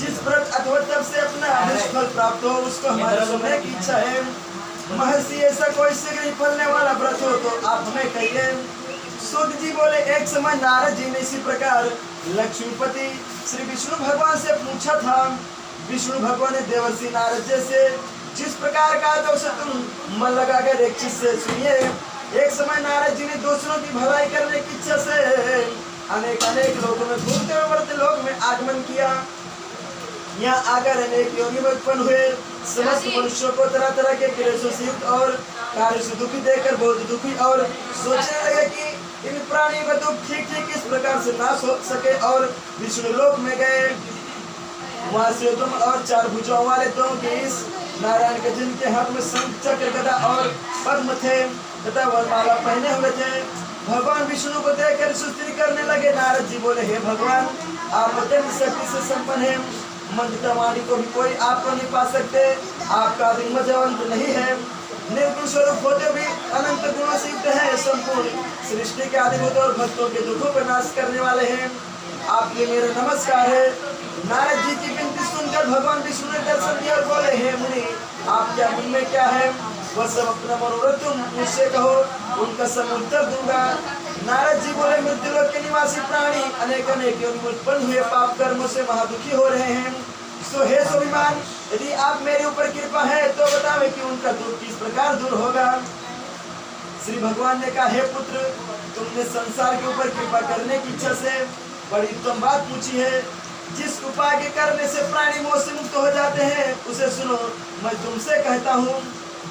जिस व्रत अथवा तप से अपना अभिष्ट फल प्राप्त हो उसको हमारे सुनने की इच्छा है। महर्षि ऐसा कोई शीघ्र ही फलने वाला व्रत हो तो आप हमें कहिए। सूत जी बोले, एक समय नारद जी ने इसी प्रकार लक्ष्मीपति श्री विष्णु भगवान से पूछा था। विष्णु भगवान ने देवर्षि नारद जी से जिस प्रकार का तो उसे तुम मन लगाकर एक चीज से सुनिए। एक समय नारद जी ने दूसरों की भलाई करने की इच्छा से अनेक अनेक लोगों में घूमते हुए मर्त्य लोक में आगमन किया। यहाँ आकर अनेक योनि में उत्पन्न हुए। समस्त मनुष्यों को तरह तरह के क्लेशों से युक्त और कार्य से दुखी देखकर बहुत दुखी और सोचने लगे कि इन प्राणियों का दुख ठीक ठीक किस प्रकार से नाश हो सके, और विष्णु लोक में गए। वहाँ से तुम और चार भुजाओं वाले दो केस नारायण के जिनके हाथ में शंख चक्र गदा और पद्म थे तथा वरमाला पहने हुए थे, भगवान विष्णु को देखकर स्तुति करने लगे। नारद जी बोले, हे भगवान, आप अत्यंत शक्ति से संपन्न हैं, मंत्र वाणी को भी कोई आपको नहीं पा सकते। आपका आदि मजवंत नहीं है, निर्गुण स्वरूप होते भी अनंत गुणों से युक्त है, संपूर्ण सृष्टि के आदिभूत और भक्तों के दुखों पर नाश करने वाले हैं। आपके मेरा नमस्कार है। नारद जी की विनती सुनकर भगवान विष्णु ने दर्शन दिया और बोले, हे मुनि, आपके मन में क्या है वह सब अपना मनोरथ तुम मुझसे कहो, उनका सब उत्तर दूंगा। नारद जी बोले, मृत्युलोक के निवासी प्राणी अनेक अनेक योनि में उत्पन्न हुए पाप कर्मों से महादुखी हो रहे हैं। सो हे स्वाभिमान, यदि आप मेरे ऊपर कृपा है तो बतावे कि उनका दुख किस प्रकार दूर होगा। श्री भगवान ने कहा, हे पुत्र, तुमने संसार के ऊपर कृपा करने की इच्छा से बड़ी उत्तम बात पूछी है। जिस उपाय के करने से प्राणी मोह से मुक्त हो जाते हैं उसे सुनो। मैं तुमसे कहता हूँ,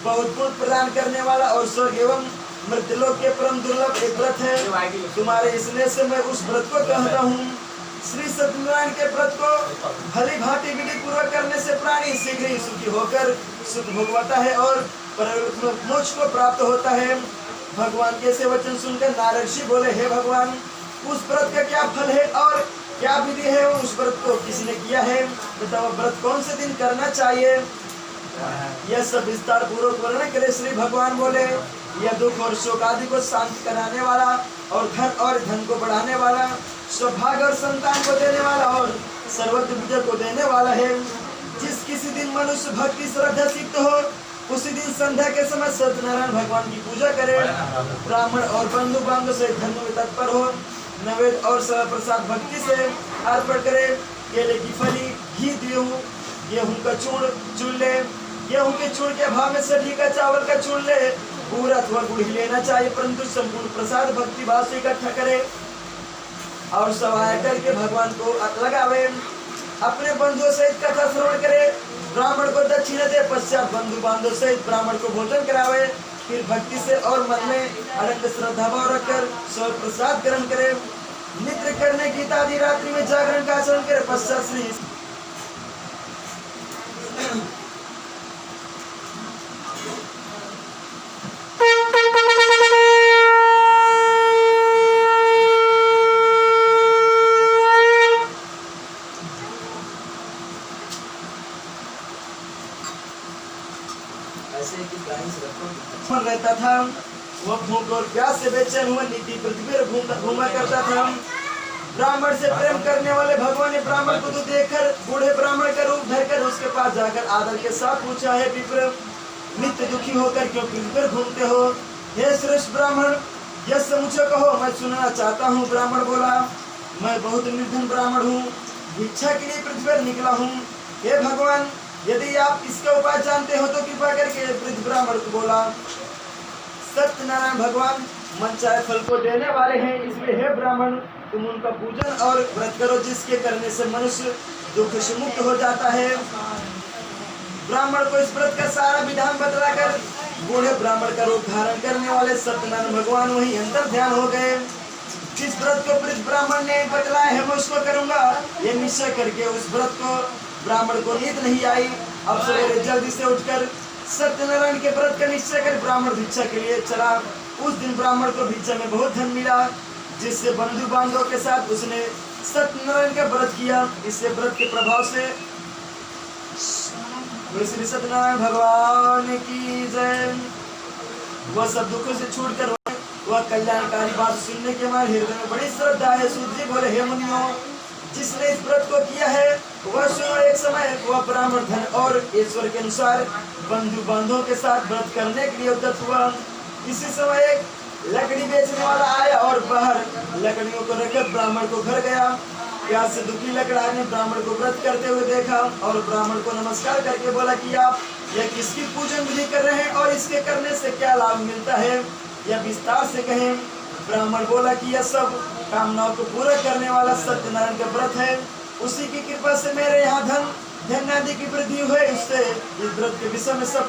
बहुत गुण प्रदान करने वाला और स्वर्ग एवं मृत्युलोक के परम दुर्लभ एक व्रत है। तुम्हारे इसलिए से मैं उस व्रत को कहता हूँ। श्री सत्यनारायण के व्रत को भली भांति विधि पूर्वक करने से प्राणी शीघ्र ही सुखी होकर सुख भोगवाता है और परलोक मोक्ष को प्राप्त होता है। भगवान के ऐसे वचन सुनकर नारद ऋषि बोले, हे भगवान, उस व्रत का क्या फल है और क्या विधि है, उस व्रत को किसने किया है तथा वह व्रत कौन से दिन करना चाहिए। यह सब विस्तार पूर्वक वर्णन करे। श्री भगवान बोले, यह दुख और शोक आदि को शांत कराने वाला और घर और धन को बढ़ाने वाला, सौभाग्य और संतान को देने वाला और सर्वत्र विजय को देने वाला है। जिस किसी दिन मनुष्य भक्ति श्रद्धा सिद्ध हो उसी दिन संध्या के समय सत्यनारायण भगवान की पूजा करे, ब्राह्मण और बंधु बांधव से धर्म में तत्पर हो, नैवेद्य और सरल प्रसाद भक्ति से अर्पण करे। केले की फली, घी, गेहूं का चूर्ण चुन ले। गेहूं के चूर्ण के अभाव में सभी का चावल का चूर्ण ले। गुड़ अथवा गुड़ ही लेना चाहिए, परंतु संपूर्ण प्रसाद भक्ति भाव से इकट्ठा करे और सवाया करके भगवान को लगावे। अपने बंधुओं सहित कथा श्रवण करे, ब्राह्मण को दक्षिणा दे, पश्चात बंधु बांधव सहित ब्राह्मण को भोजन करावे। फिर भक्ति से और मन में अनंत श्रद्धा भाव रखकर स्व प्रसाद ग्रहण करे। निद्र करने की आदि रात्रि में जागरण का आचरण करे। पश्चात श्री रहता था। वह भूख और प्यास से बेचैन हुआ नीति पृथ्वी पर घूमा करता था। ब्राह्मण से प्रेम करने वाले भगवान ने ब्राह्मण को तो देखकर बूढ़े ब्राह्मण का रूप धरकर उसके पास जाकर आदर के साथ पूछा, है विप्र, नित्य दुखी होकर क्यों पृथ्वी पर घूमते हो? हे श्रेष्ठ ब्राह्मण, यह मुझे कहो, मैं सुनना चाहता हूँ। ब्राह्मण बोला, मैं बहुत निर्धन ब्राह्मण हूँ, भिक्षा के लिए पृथ्वी पर निकला हूँ। हे भगवान, यदि आप इसका उपाय जानते हो तो कृपा करके वृद्ध ब्राह्मण को बोला। सत्यनारायण भगवान मन चाहे फल को देने वाले हैं, इसलिए हे ब्राह्मण, तुम उनका पूजन और व्रत करो, जिसके करने से मनुष्य दुख से मुक्त हो जाता है। ब्राह्मण को इस व्रत का सारा विधान बतलाकर बूढ़े ब्राह्मण का रूप धारण करने वाले सत्यनारायण भगवान वही अंतर ध्यान हो गए। जिस व्रत को वृद्ध ब्राह्मण ने बतलाया है मैं उसको करूंगा, ये निश्चय करके उस व्रत को ब्राह्मण को नींद नहीं आई। अब सवेरे जल्दी से उठकर सत्यनारायण के व्रत का निश्चय कर ब्राह्मण भिक्षा के लिए चला। उस दिन ब्राह्मण को भिक्षा में बहुत धन मिला, जिससे बंधु बांधवों के साथ उसने सत्यनारायण का व्रत किया। इससे व्रत के प्रभाव से श्री सत्यनारायण भगवान की जय। वह सब दुखों से छूटकर वह कल्याणकारी बात सुनने के बाद हृदय में बड़ी श्रद्धा है। सूत जी बोले, हे मुनियों, जिसने इस व्रत को किया है वह सुनो, एक समय वह ब्राह्मण धन और ईश्वर के अनुसार बंधु बांधवों के साथ व्रत करने के लिए उद्यत हुआ। इसी समय एक लकड़ी बेचने वाला आया और बाहर लकड़ियों को रखकर ब्राह्मण को घर गया। प्यास से दुखी लकड़ा ने ब्राह्मण को व्रत करते हुए देखा और ब्राह्मण को नमस्कार करके बोला कि आप यह किसकी पूजन विधि कर रहे हैं और इसके करने से क्या लाभ मिलता है, यह विस्तार से कहें। ब्राह्मण बोला कि यह सब कामनाओं को पूरा करने वाला सत्यनारायण का व्रत है। उसी की कृपा से मेरे यहाँ धन आदि की वृद्धि हुई। उससे इस व्रत के विषय में सब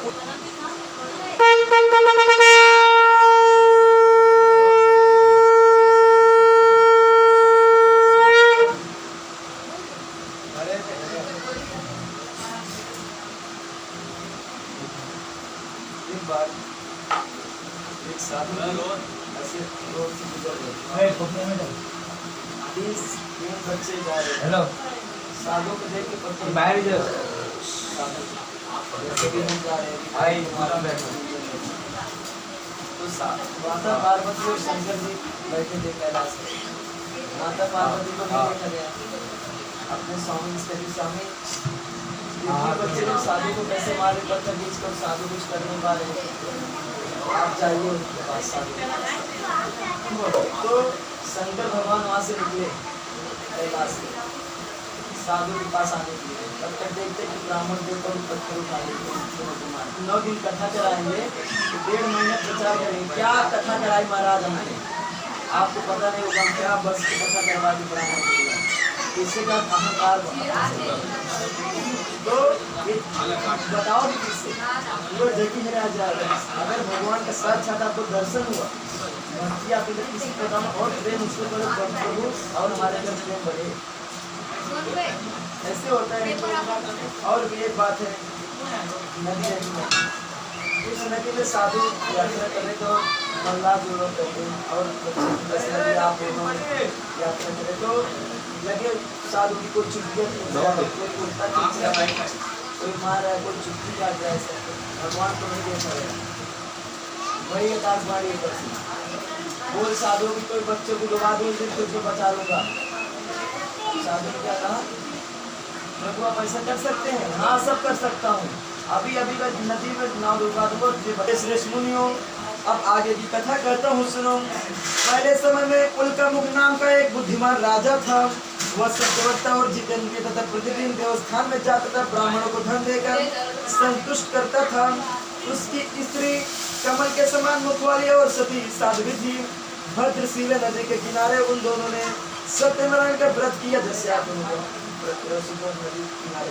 एक साथ ऐसे रोड से गुजर रहे तीन बच्चे जा रहे। हेलो, साधु को देख के पत्थर बाहर ही जाओ। जैसे कि हम जा रहे हैं भाई हमारा बैठो तो माता पार्वती और शंकर जी बैठे थे कैलाश में। माता पार्वती को नहीं देखा गया अपने स्वामी स्थिति स्वामी बच्चे लोग साधु को कैसे मारे, पत्थर खींच कर साधु कुछ कर नहीं पा रहे। आप जाइए उनके पास साधु। तो शंकर भगवान वहाँ से निकले कैलाश से साधु के पास आने के लिए। तब तक देखते कि ब्राह्मण देवता पत्थर उठा लेते। 9 दिन कथा कराएंगे तो 1.5 महीने प्रचार करेंगे। क्या कथा कराई महाराज हमने, आपको पता नहीं होगा क्या बस की कथा करवा दी ब्राह्मण को। किसी का अहंकार तो बताओ भी किससे वो जगी मेरा जाएगा। अगर भगवान का साक्षात आपको दर्शन हुआ भक्ति आपके लिए किसी प्रकार और प्रेम उसके पर प्रभु और हमारे अंदर प्रेम बढ़े, ऐसे होता है। और भी एक बात है, नदी है उस नदी में साधु यात्रा करें तो प्रहलाद जो लोग करते हैं और आप यात्रा करें तो लगे साधु की कोई चुटकी कोई मार रहा है, कोई चुटकी काट रहा है, भगवान को नहीं देखा गया। वही आकाशवाणी बोल साधु की कोई बच्चों को डुबा दो तुझे बचा लूंगा। साधु ने क्या कहा, प्रभु आप ऐसा कर सकते हैं? हाँ सब कर सकता हूँ, अभी अभी नदी में नाव डुबा दूंगा। श्रेष्ठ मुनियों अब आगे की कथा कहता हूँ सुनो। पहले समय में उल्कामुख नाम का एक बुद्धिमान राजा था। वह सत्यवक्ता और जितेंद्र तथा प्रतिदिन देवस्थान में जाता था, ब्राह्मणों को धन देकर संतुष्ट करता था। उसकी स्त्री कमल के समान मुख वाली और सती साध्वी थी। भद्रशिला नदी के किनारे उन दोनों ने सत्यनारायण का व्रत किया। जैसे आप नदी किनारे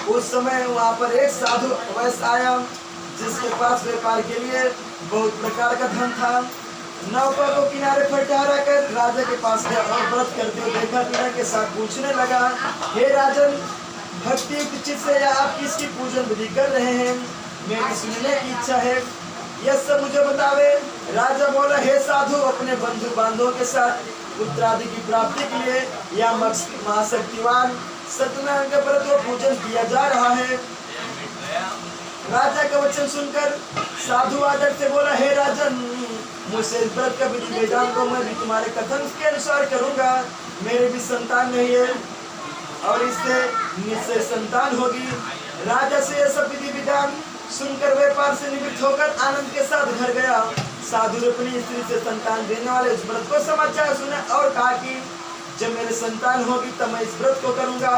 उस समय वहाँ पर एक साधु अवश्य आया जिसके पास व्यापार के लिए बहुत प्रकार का धन था। नौका को किनारे पर ठहरा कर राजा के पास गया और व्रत करते हुए देखा बिना के साथ पूछने लगा, हे राजन, भक्ति युक्त चित्त से आप किसकी पूजन विधि कर रहे हैं? मेरी सुनने की इच्छा है, यह सब मुझे बतावे। राजा बोला, हे साधु, अपने बंधु बांधवों के साथ पुत्रादि की प्राप्ति के लिए या महाशक्तिवान सत्यनारायण का व्रत व पूजन किया जा रहा है। राजा का वचन सुनकर साधु आदर से बोला, हे राजन, मुझसे इस व्रत का विधि वेदांत को मैं भी तुम्हारे कथन के अनुसार करूंगा। मेरे भी संतान नहीं है और इससे निश्चय संतान होगी। राजा से यह सब विधि विधान सुनकर व्यापार से निवृत्त होकर आनंद के साथ घर गया। साधु ने अपनी स्त्री से संतान देने वाले उस व्रत को समाचार सुना और कहा कि जब मेरे संतान होगी तब मैं इस व्रत को करूंगा।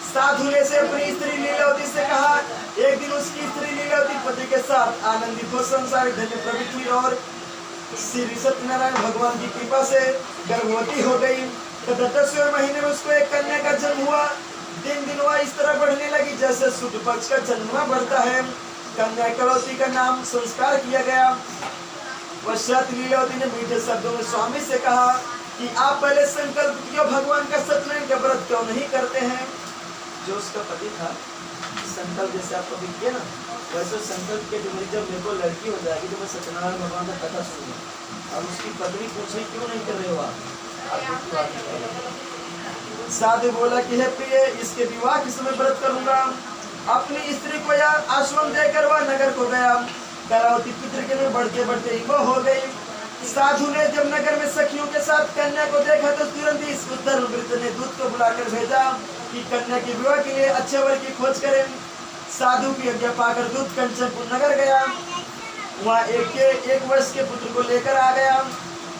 साधु ने से अपनी स्त्री लीलावती से कहा। एक दिन उसकी स्त्री लीलावती पति के साथ आनंदित हो संसारिक धन में प्रवृत्त हुई और श्री सत्यनारायण भगवान की कृपा से गर्भवती हो गई। तथा 10वें महीने में उसको एक कन्या का जन्म हुआ। दिन दिन वह इस तरह बढ़ने लगी जैसे शुक्ल पक्ष का चंद्रमा बढ़ता है। कन्या कलौती का नाम संस्कार किया गया। पश्चात लीलावती ने मीठे शब्दों में स्वामी से कहा कि आप पहले संकल्प किया भगवान का सत्यनारायण का व्रत क्यों नहीं करते हैं? जो उसका पति था, संकल्प जैसे आपको भी किया ना, वैसे संकल्प के जब मेरे को लड़की हो जाएगी तो मैं सत्यनारायण भगवान का कथा सुनूंगा। और उसकी पत्नी पूछी क्यों नहीं कर रहे हो आप? साधु बोला कि हे प्रिय, इसके विवाह के समय व्रत करूंगा। अपनी स्त्री को यह आश्रम देकर वह नगर को गया। कलावती पितृ के में बढ़ते बढ़ते वो हो गई। साधु ने जब नगर में सखियों के साथ कन्या को देखा तो तुरंत ही धर्मवृत्त ने दूत को बुलाकर भेजा कि कन्या के विवाह के लिए अच्छे वर की खोज करें। साधु की आज्ञा पाकर दूत कंचनपुर नगर गया। वहाँ एक वर्ष के पुत्र को लेकर आ गया।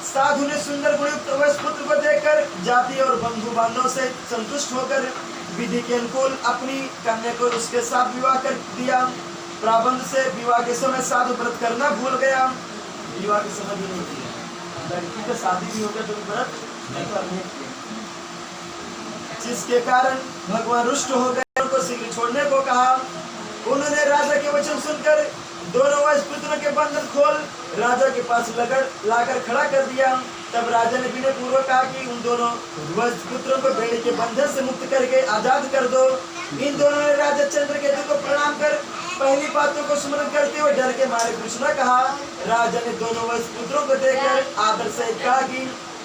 साधु ने सुंदर गुणयुक्त वर्ष पुत्र को देखकर जाति और बंधु बांधवों से संतुष्ट होकर विधि के अनुकूल अपनी कन्या को उसके साथ विवाह कर दिया। प्राबंध से विवाह के समय साधु व्रत करना भूल गया। विवाह के समय भी नहीं किया, लड़की का शादी भी हो गया तो व्रत नहीं करने, जिसके कारण भगवान रुष्ट हो गए, उनको शीघ्र छोड़ने को कहा। उन्होंने राजा के वचन सुनकर दोनों वंश पुत्रों के बंधन खोल राजा के पास लाकर खड़ा कर दिया। तब राजा ने विनय पूर्वक कहा कि उन दोनों वंश पुत्रों को बेड़ी के बंधन से मुक्त करके आजाद कर दो। इन दोनों ने राजा चंद्रकेतु को प्रणाम कर पहली बातों को स्मरण करते हुए डर के मारे कुछ न कहा। राजा ने दोनों वंश पुत्रों को देखकर आदर से कहा कि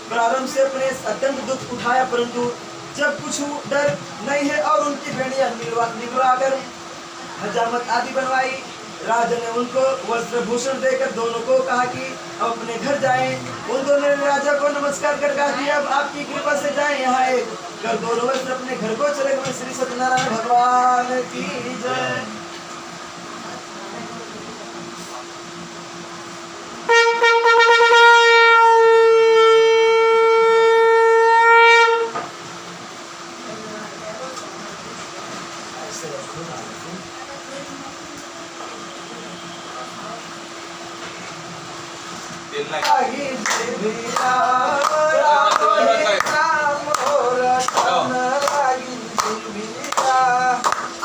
प्रारंभ से अपने अत्यंत दुख उठाया, परंतु जब कुछ डर नहीं है और उनकी बेड़ियां निगलवाकर हजामत आदि बनवाई। राजा ने उनको वस्त्र भूषण देकर दोनों को कहा कि अपने घर जाएं। उन दोनों ने राजा को नमस्कार कर कहा कि अब आपकी कृपा से जाएं। यहाँ एक कर दोनों वस्त्र अपने घर को चले गए। श्री सत्यनारायण भगवान की जय।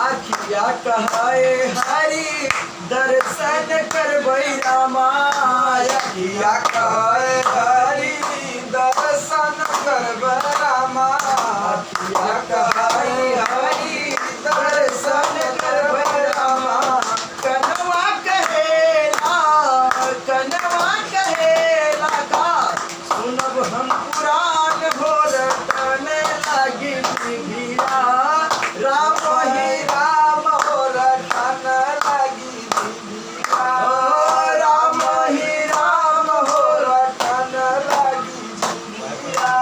अखिया कहाए हरि दर्शन कर रामा, अखिया कहाए हरि दर्शन कर रामा, अखिया कहाए हरि दर्शन कर रामा। कनवा कहेला का सुनब हम पुराण भोर तने लगी भीरा, राम ही राम हो रटन लगी भीरा, राम ही राम हो रटन लगी भीरा।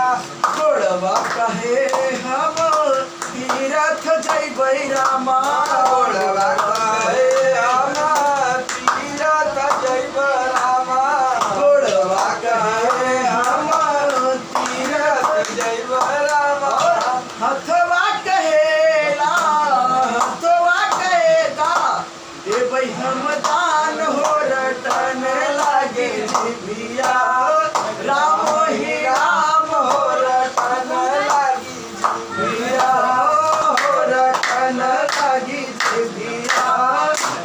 गोड़वा कहे हम तीरथ जइबै रामा, गोड़वा कहे हम तीरथ जइबै रामा, गोड़वा कहे हम तीरथ जइबै रामा। हथवा कहेला हथवा कहेगा देबै हम दान हो रटन लागे जिभिया, राम ही राम हो रटन लागी जिभिया, हो रटन लागी जिभिया,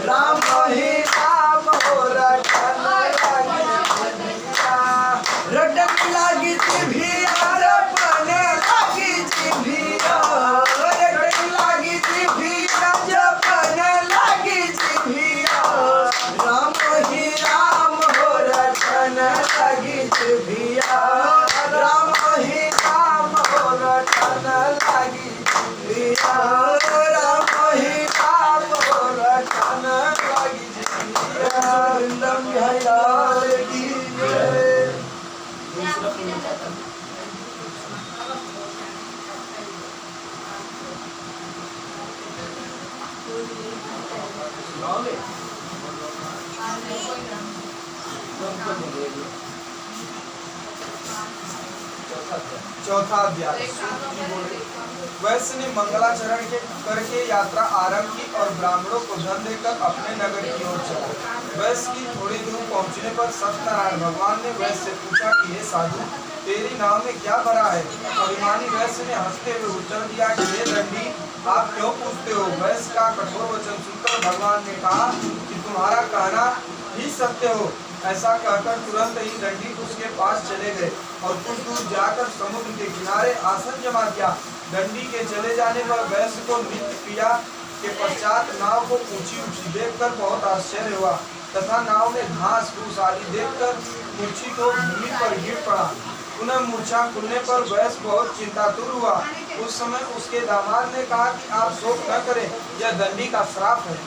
राम ही राम हो रटन लागी जिभिया, रटन लागी जिभिया, रटन लागी जिभिया, रटन लागी जिभिया, जपन लागी जिभिया, राम ही राम हो रटन लागी जिभिया, राम ही राम हो रटन लागी जिभिया, राम ही राम हो रटन लागी जिभिया। वृंदम बिहारी लाल की जय। चौथा अध्याय। वैश्य ने मंगलाचरण के करके यात्रा आरंभ की और ब्राह्मणों को धन देकर अपने नगर की ओर चला। वैश्य की थोड़ी दूर पहुंचने पर सत्यनारायण भगवान ने वैश्य से पूछा कि हे साधु, तेरी नाव में क्या भरा है? अभिमानी वैश्य ने हंसते हुए उत्तर दिया कि हे दंडी, आप क्यों पूछते हो? वैश्य का कठोर वचन सुनकर भगवान ने कहा कि तुम्हारा कहना ही सत्य हो। ऐसा कहकर तुरंत ही दंडी उसके पास चले गए और कुछ दूर जाकर समुद्र के किनारे आसन जमा किया। दंडी के चले जाने पर वैश्य को नित्य क्रिया के पश्चात नाव को ऊंची ऊंची देखकर बहुत आश्चर्य हुआ तथा नाव में घास फूस आदि देखकर मूर्छित को भूमि पर गिर पड़ा। पुनः मूर्छा खुलने पर वैश्य बहुत चिंतातुर हुआ। उस समय उसके दामाद ने कहा कि आप शोक न करें, यह दंडी का श्राप है।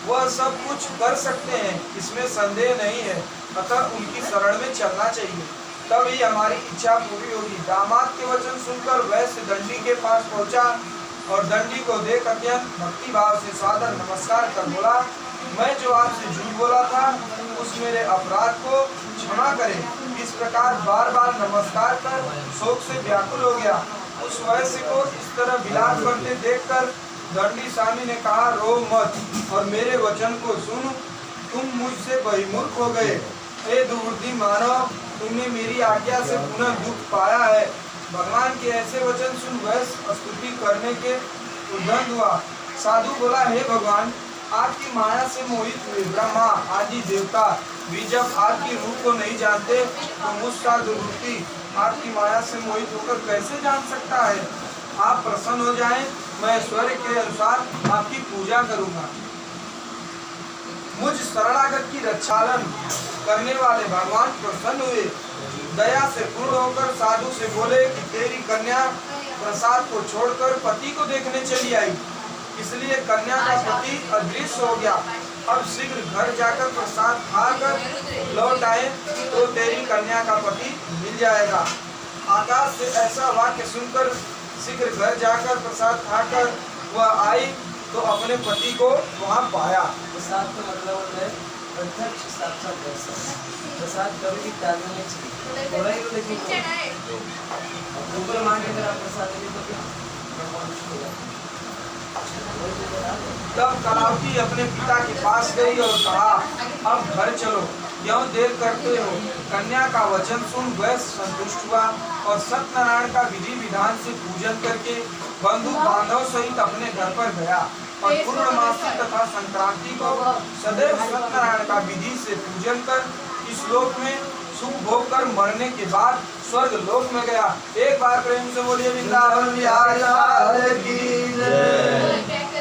वह सब कुछ कर सकते हैं, इसमें संदेह नहीं है। अतः उनकी शरण में चलना चाहिए, तभी हमारी इच्छा पूरी होगी। दामाद के वचन सुनकर वैश्य दंडी के पास पहुंचा और दंडी को देख अत्यंत भक्ति भाव से सादर नमस्कार कर बोला, मैं जो आपसे झूठ बोला था उस मेरे अपराध को क्षमा करें। इस प्रकार बार बार नमस्कार कर शोक से व्याकुल हो गया। उस वैश्य को इस तरह विलाप करते देखकर दंडी स्वामी ने कहा, रो मत और मेरे वचन को सुन, तुम मुझसे बहिर्मुख हो गए। हे दुर्बुद्धि मानव, तुमने मेरी आज्ञा से पुनः दुख पाया है। भगवान के ऐसे वचन सुन वैश्य स्तुति करने के उद्यत हुआ। साधु बोला, हे भगवान, आपकी माया से मोहित हुए ब्रह्मा आदि देवता भी जब आपकी रूप को नहीं जानते तो मुझसा दुर्बुद्धि आपकी माया से मोहित होकर कैसे जान सकता है। आप प्रसन्न हो जाएं, मैं ऐश्वर्य के अनुसार आपकी पूजा करूंगा। मुझ शरणागत की रक्षालन करने वाले भगवान प्रसन्न हुए। दया से पूर्ण होकर साधु से बोले कि तेरी कन्या प्रसाद को छोड़कर पति को देखने चली आई, इसलिए कन्या का पति अदृश्य हो गया। अब शीघ्र घर जाकर प्रसाद खाकर लौट आए तो तेरी कन्या का पति मिल जाएगा। आकाश से ऐसा वाक्य सुनकर शीघ्र घर जाकर प्रसाद खाकर वह आई तो अपने पति को वहाँ पाया। प्रसाद का मतलब है प्रत्यक्ष साक्षात दर्शन। प्रसाद कभी भी टालना नहीं चाहिए, थोड़ा ही तो देखिए। ऊपर मांगे अगर आप प्रसाद देंगे तो क्या तब कलावती अपने पिता के पास गई और कहा, अब घर चलो, क्यों देर करते हो। कन्या का वचन सुन वैश्य संतुष्ट हुआ और सत्यनारायण का विधि विधान से पूजन करके बंधु बांधव सहित अपने घर पर गया और पूर्णमासी तथा संक्रांति को सदैव सत्यनारायण का विधि से पूजन कर इस लोक में सुख भोग कर मरने के बाद स्वर्ग लोक में गया। एक बार प्रेम से बोलिए वृंदावन बिहारी लाल की जय।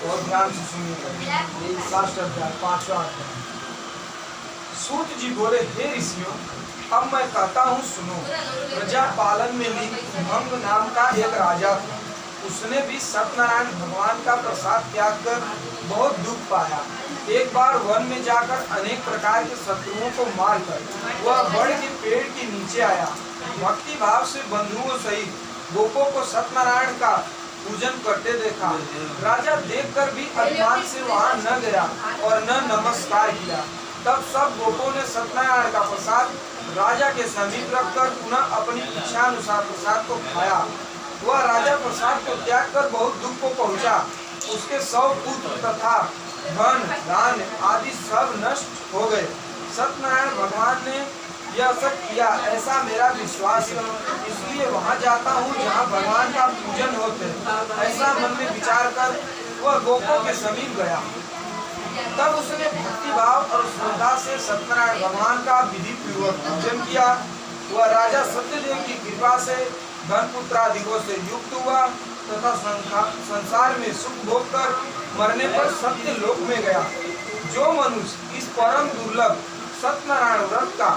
और ध्यान से सुनिए, लास्ट अध्याय 5वां अध्याय। सूत जी बोले, हे ऋषियों, अब मैं कहता हूँ सुनो। प्रजा पालन में भंग नाम का एक राजा था। उसने भी सत्यनारायण भगवान का प्रसाद त्याग कर बहुत दुख पाया। एक बार वन में जाकर अनेक प्रकार के शत्रुओं को मारकर वह बड़ के पेड़ के नीचे आया। भक्ति भाव से बंधुओं सहित गोपों को सत्यनारायण का पूजन करते देखा। राजा देखकर भी अभिमान से वहां न गया और न नमस्कार किया। तब सब गोपों ने सत्यनारायण का प्रसाद राजा के समीप रखकर पुनः अपनी इच्छा अनुसार प्रसाद को खाया। वह राजा प्रसाद को त्याग कर बहुत दुख को पहुंचा। उसके 100 पुत्र तथा धन दान आदि सब नष्ट हो गए। सत्यनारायण भगवान ने यह सब किया ऐसा मेरा विश्वास है, इसलिए वहां जाता हूँ जहाँ भगवान का पूजन होते। ऐसा मन में विचार कर वह गोपों के समीप गया। तब उसने भक्ति भाव और श्रद्धा से सत्यनारायण भगवान का विधि पूर्वक पूजन किया। वह राजा सत्यदेव की कृपा से धन पुत्रादिकों से युक्त हुआ तथा संसार में सुख भोग कर मरने पर सत्य लोक में गया। जो मनुष्य इस परम दुर्लभ सत्यनारायण व्रत का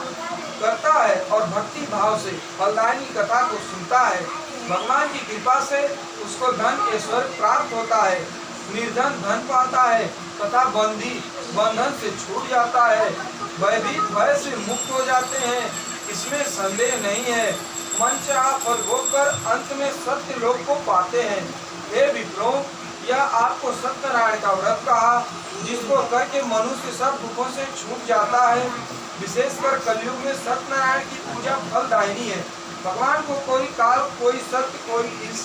करता है और भक्ति भाव से फलदायिनी कथा को सुनता है, भगवान की कृपा से उसको धन ऐश्वर्य प्राप्त होता है, निर्धन धन पाता है तथा बंदी बंधन से छूट जाता है, भयभीत भय से मुक्त हो जाते हैं, इसमें संदेह नहीं है। मन चाहा फल भोग कर अंत में सत्य लोक को पाते हैं। हे विप्रो, यह आपको सत्यनारायण का व्रत कहा, जिसको करके मनुष्य सब दुखों से छूट जाता है। विशेषकर कलयुग में सत्यनारायण की पूजा फलदायिनी है। भगवान को कोई काल, कोई सत्य, कोई ईश,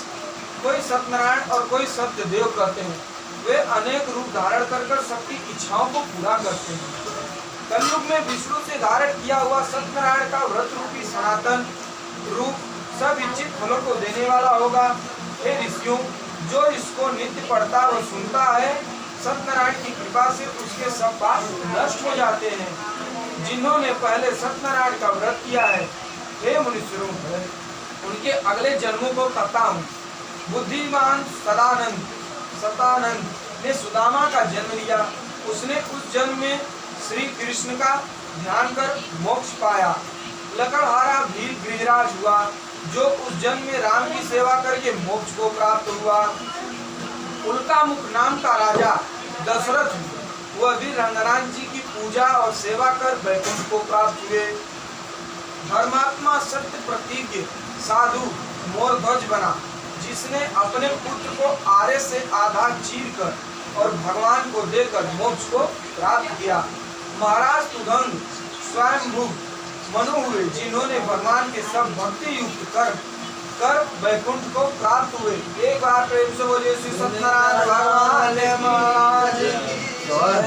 कोई सत्यनारायण और कोई सत्य देव कहते हैं। वे अनेक रूप धारण कर सबकी इच्छाओं को पूरा करते हैं। कलयुग में विष्णु से धारण किया हुआ सत्यनारायण का व्रत रूपी सनातन रूप सब इच्छित फलों को देने वाला होगा। हे ऋषियों, जो इसको नित्य पढ़ता और सुनता है, सत्यनारायण की कृपा से उसके सब पाप नष्ट हो जाते हैं। जिन्होंने पहले सत्यनारायण का व्रत किया है हे मुनीश्वरों, उनके अगले जन्मों को कहता हूँ। बुद्धिमान सतानंद ने सुदामा का जन्म लिया। उसने उस जन्म में श्री कृष्ण का ध्यान कर मोक्ष पाया। लकड़हारा भील गिरिराज हुआ, जो उस जन्म में राम की सेवा करके मोक्ष को प्राप्त हुआ। उल्कामुख नाम का राजा दशरथ, वह भी रंगनाथ जी की पूजा और सेवा कर वैकुंठ को प्राप्त हुए। धर्मात्मा सत्य प्रतिज्ञ साधु मोरध्वज बना, जिसने अपने पुत्र को आरे से आधा चीर कर और भगवान को देकर मोक्ष को प्राप्त किया। महाराज तुदंग स्वयंभू मनु हुए, जिन्होंने भगवान के सब भक्ति युक्त कर वैकुंठ को प्राप्त हुए। एक बार प्रेम से बोलिए श्री सत्यनारायण भगवान महाराज की जय।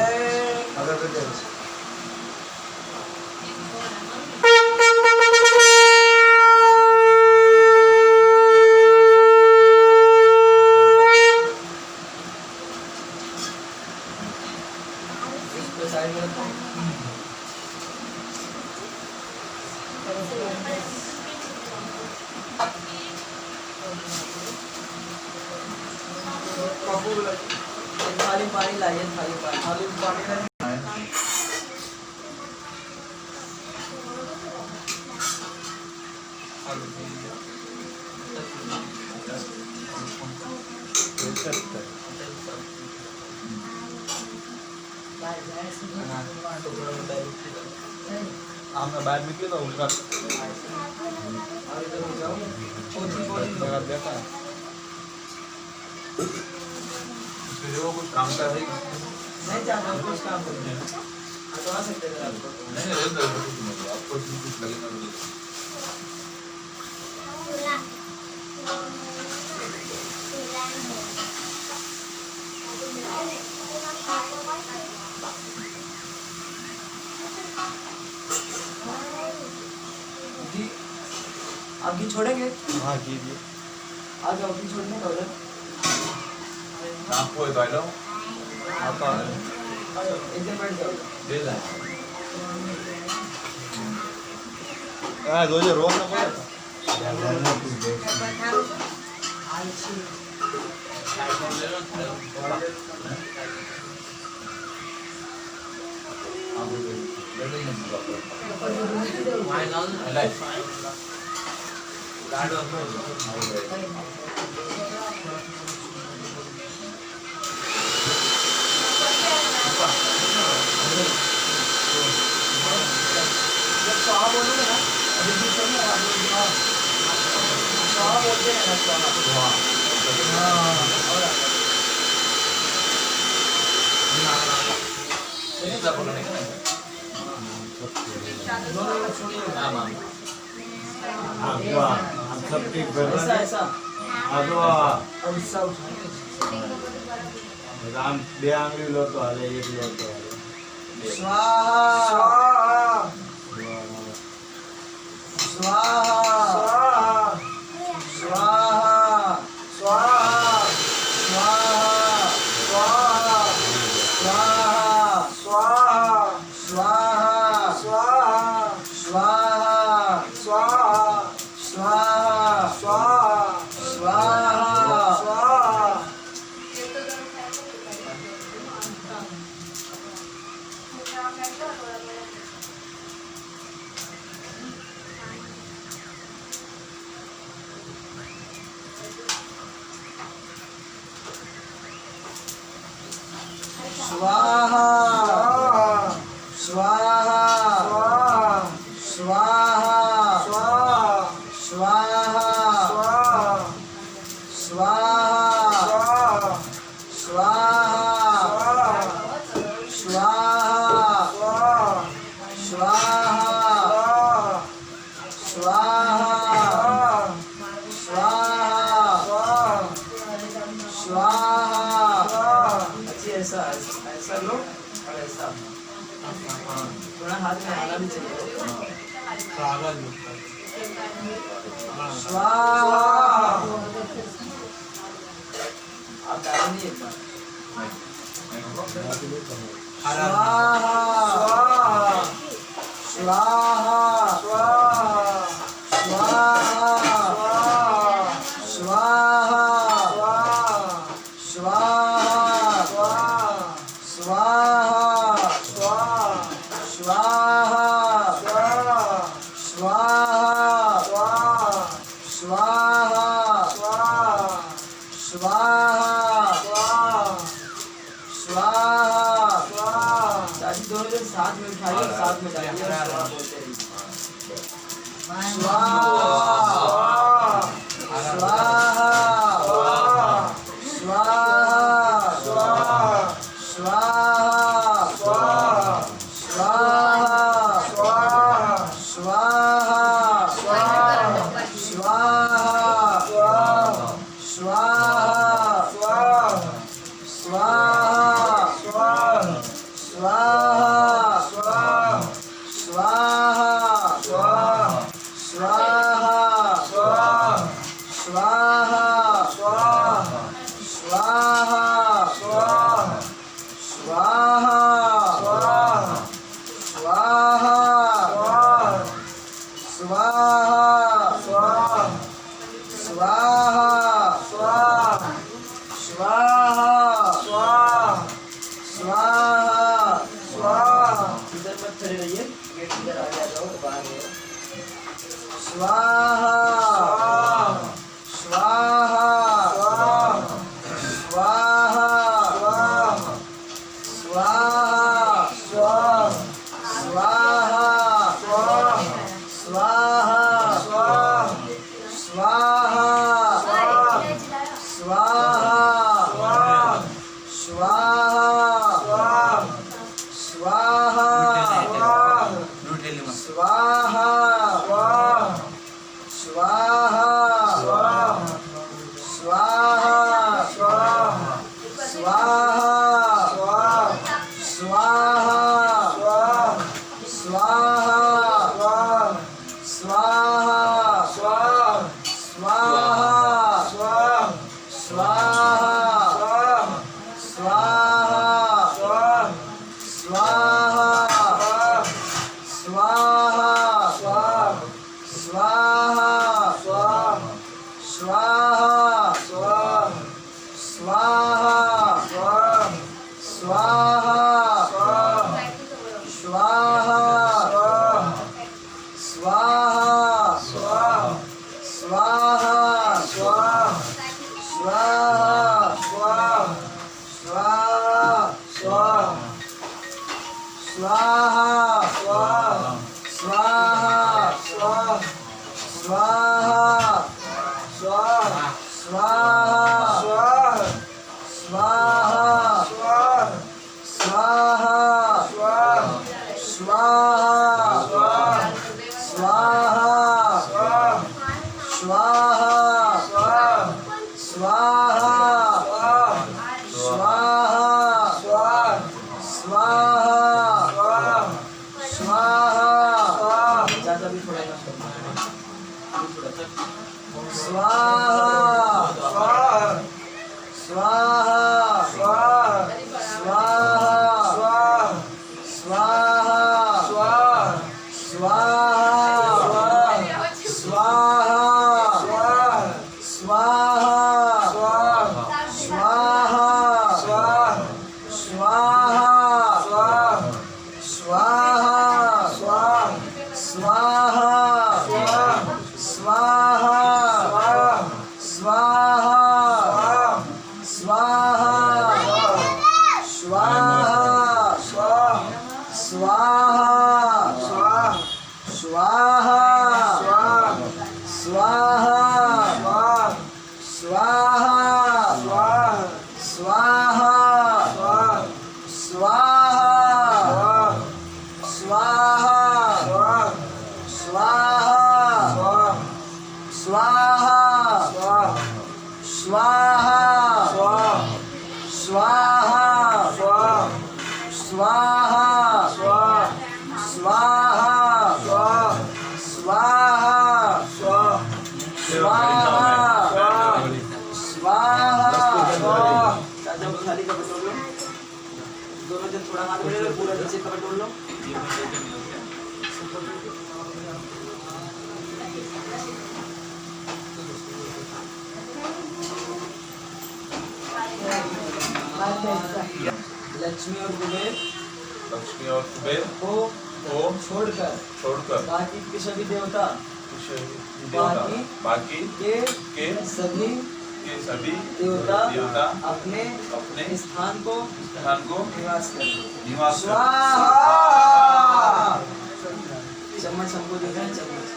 थाली पानी लाइए, थाली पानी आपने बाहर निकले तो उसका देखा है वो कुछ काम कर रही नहीं जाना, कुछ काम करना है तो आ सकते हैं आपको। नहीं आपको कुछ लगेगा तो जी आप घी छोड़ेंगे? हाँ कीजिए। आ जाओ, घी छोड़ने का उधर आपको तो आ जाओ, आपका एकदम बैठ जाओ। दे जाए आ दो जो रोज ना बोले जब स्वाहा बोलोगे ना, अभी भी सुनो, स्वाहा बोलते हैं ना, स्वाहा। और दोनों में छोड़िए। ऐसा ऐसा और उससे उठाएंगे। राम બે આંગળી લો તો હાલે, એક લો તો હાલે। स्वाहा स्वाहा स्वाहा स्वाहा स्वाहा स्वाहा स्वाहा स्वाहा स्वाहा स्वाहा। स्वाहा स्वाहा स्वाहा स्वाहा स्वाहा स्वाहा ऐसा ऐसा लो और ऐसा थोड़ा हाथ में आना भी चाहिए। स्वाहा आप डालें नहीं एक बार। स्वाहा स्वाहा स्वाहा बाजी दोनों जन साथ में उठाइए और साथ में डालिए और स्वाहा बोलते रहिए। स्वाहा स्वाहा स्वाहा स्वाहा दोनों जन थोड़ा हाथ में पूरा नीचे कवर तोड़ लो। लक्ष्मी और कुबेर को छोड़कर बाकी के सभी देवता बाकी के सभी के सभी देवता अपने अपने स्थान को निवास करें। निवास करें। स्वाहा। चम्मच हमको दे दें, चम्मच।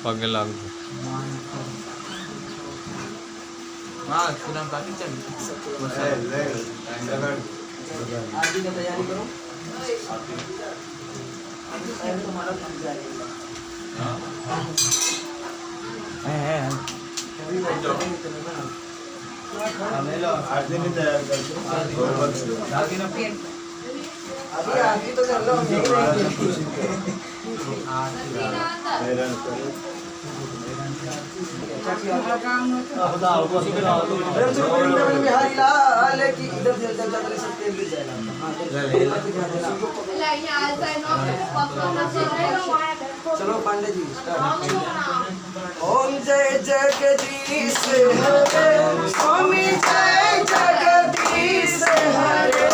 पगे लाग दो। आरती का तैयारी करो। तुम्हारा थक जाएगा। अभी आरती तो कर लो, हम यही रहेंगे। बिहारी लाल की इधर से सब तेल गिर जाएगा। चलो पांडे जी ओम जय जगदीश हरे स्वामी जय जगदीश हरे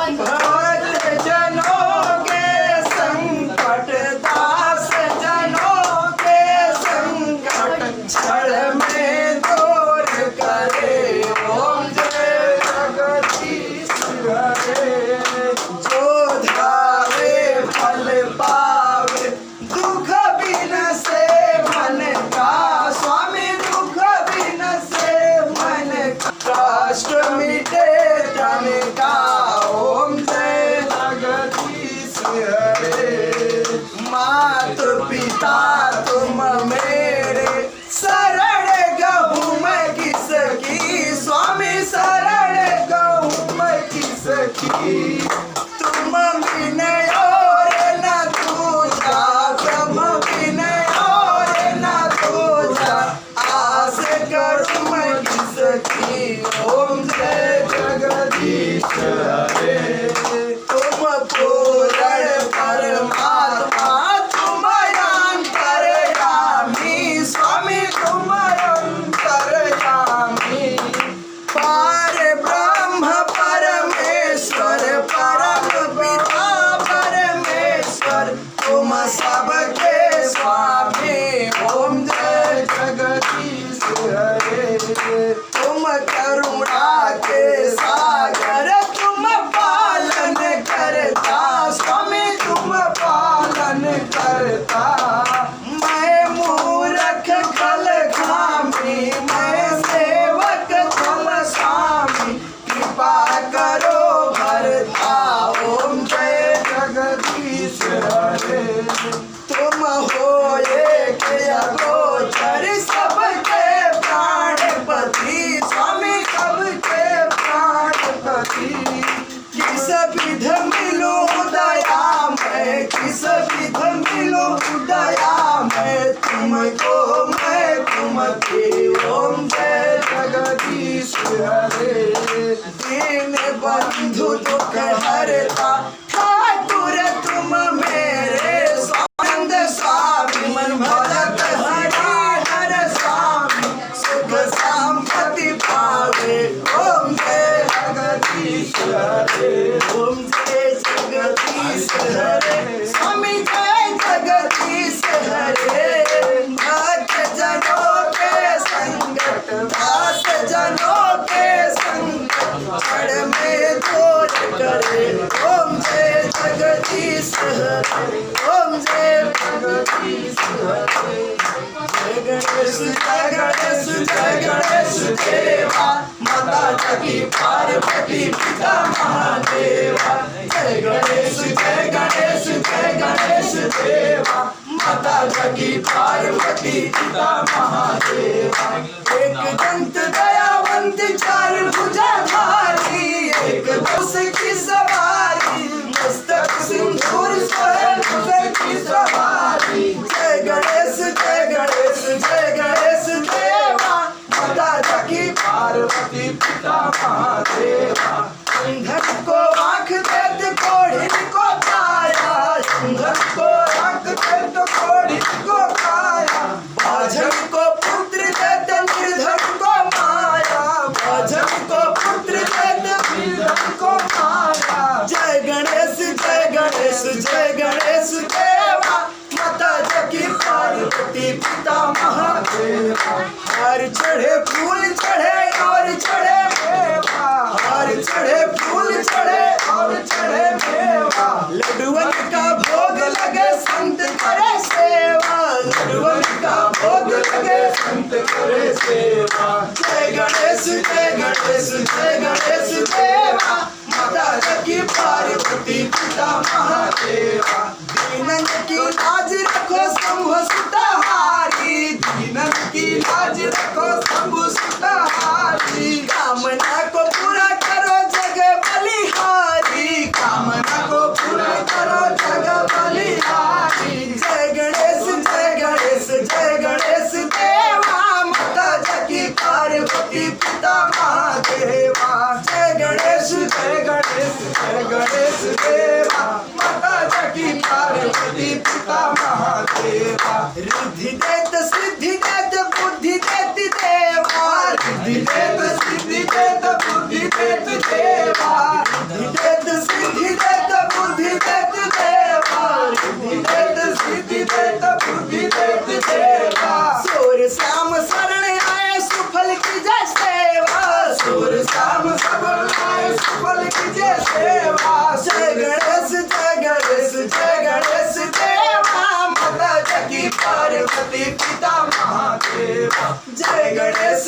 भक्त जनों के संकट दास जनों के संकट क्षण में दूर करे ओम जय जगदीश हरे जो धावे फल पावे दुख बिन से मन का स्वामी दुख बिन से मन का कष्ट मिटे तन का ओम जय जगदीश हरे मात पिता तुम मेरे शरण गहूँ मैं किसकी स्वामी शरण गहूँ मैं किसकी तुम बिन और न दूजा तुम बिन और न दूजा आस करूँ मैं किसकी ओम जय जगदीश हरे तुम पूर्ण परमात्मा तुम अंतर्यामी स्वामी तुम अंतर्यामी पार ब्रह्म परमेश्वर परम पिता परमेश्वर तुम सबके स्वामी ओम जय जगदीश हरे तुम करुणा के सागर तुम पालन करता स्वामी तुम पालन करता मैं मूर्ख खल खामी मैं सेवक तुम स्वामी कृपा करो भरता ओम जय जगदीश हरे तुम हो एक अगोचर सबके प्राणपति स्वामी सबके प्राणपति किस विध मिलो दया मैं किस विध मिलो दया मैं तुमके ओम जय जगदीश हरे दीन बंधु दुख हरता ठाकुर तुम मेरे स्वानंद स्वामी मन भजत हरि हर स्वामी सुख संपत्ति पावे ओम जय जगदीश हरे ओम जय जगदीश हरे स्वामी जय जगदीश हरे भक्त जनों के संकट दास जनों के संकट क्षण में दूर करे ओम जय जगदीश हरे ओम जय जगदीश हरे जय गणेश जय गणेश जय गणेश देवा माता जगी पार्वती पिता महादेवा जय गणेश जय गणेश जय गणेश देवा माता जगी पार्वती पिता महादेवा एक दंत दयावंत चार भुजाधारी एक दस की सवारी मस्तक सिंदूर स्वयं की सवारी जय गणेश जय गणेश जय गणेश देवा माता जगी पार्वती पिता महादेवा अंधन को आँख देते कोढ़िन को काया अंधन को आँख देते कोढ़िन को काया बाझन को गणेश जय गणेश देवा माता जगी पार्वती पिता महादेवा हार चढ़े फूल चढ़े और चढ़े मेवा हार चढ़े फूल चढ़े और चढ़े मेवा लड्डुअन का भोग लगे संत करे सेवा लड्डुअन का भोग लगे संत करे सेवा जय गणेश जय गणेश जय गणेश देवा माता जगी पार्वती पिता महादेवा दीनन की लाज रखो शंभु सुतहारी दीनन की लाज रखो शंभु सुतहारी कामना को पूरा करो जग बलिहारी कामना को पूरा करो जग बलिहारी जय गणेश जय गणेश देवा माता जगी पार्वती पिता महादेवा जय गणेश देवा माता जगी पार्वती पिता महादेवा रिद्धि देत सिद्धि देत बुद्धि देत देवा रिद्धि देत सिद्धि देत बुद्धि देत देवा रिद्धि देत सिद्धि देत बुद्धि देत देवा रिद्धि देत सिद्धि देत बुद्धि देत देवा सूर्य श्याम शरण आए सुफल की जय सेवा सूर्य श्याम शरण आए सुफल की जय सेवा जय गणेश देवा माता जगी पार्वती पिता महादेवा जय गणेश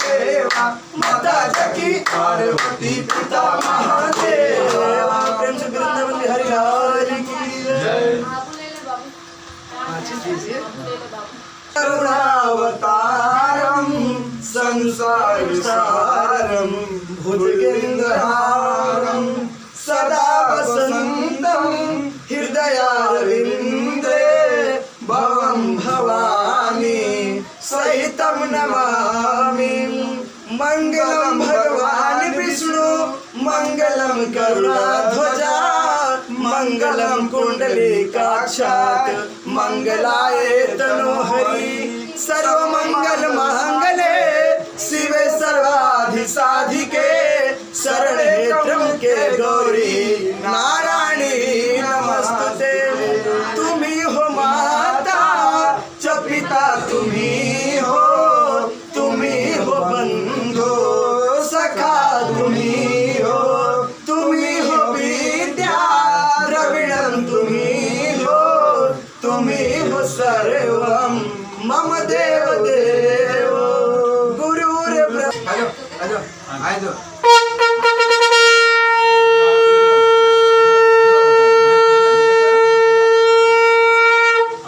देवा माता जगी पार्वती पिता महादेवा प्रेम से वृंदावन बिहारी लाल की जय करुणावतारम संसार सारम भुजगेन्द्रहारम सदा वसंतम हृदयारविंदे भवं भवानी सहितं नमामि मंगलम भगवान विष्णु मंगलम करुणाध्वजा मंगलम कुंडलीकाक्षात् मंगलाय तनोहरि सर्वमंगल मांगले शिवे सर्वाधिसाधिके शरणे त्र्यंबके गौरी नारायणी नमस्तुते तुम्ही हो माता च पिता तुम्ही हो बंधु सखा तुम्ही हो विद्या द्रविणं तुम्ही हो सर्वं मम देव गुरुर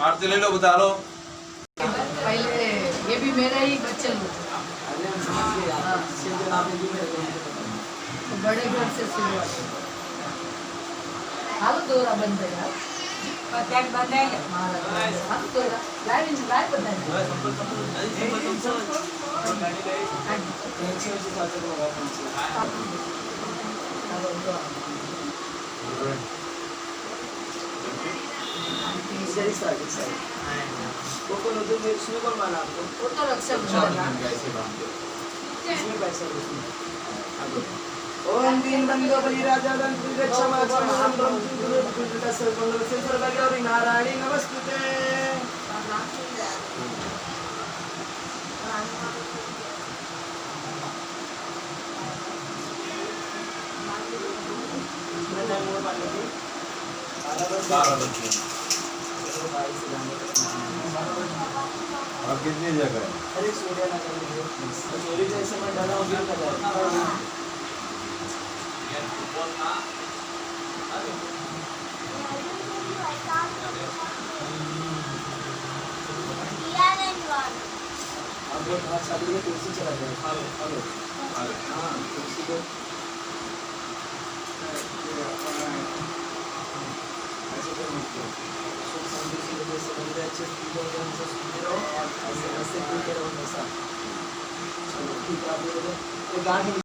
आरती ले लो बता लो पहले ये भी मेरा ही बच्चा तो बड़े घर से शुरुआत हाल दोरा बंद है यार पत्याक बंद है हाल दोरा लाइव बंद है वो तो रक्षा ओम दीन बंधो बलि राजा दंत क्षमा क्षमा ब्रह्म गुरु सर्वमंगल से सर्वगौरी नारायणी नमस्ते आप कितनी जगह है? अरे सूर्य ना करेंगे सूर्य जैसे मैं डाला हूँ गिर जाएगा आप लोग हाथ साथ में तुलसी चला जाए हाँ तुलसी को ऐसे कर सकते हो सुख शांति की वजह से बंदे अच्छे से सुनते रहो और ऐसे पीते रहो हमेशा चलो ठीक है आप लोग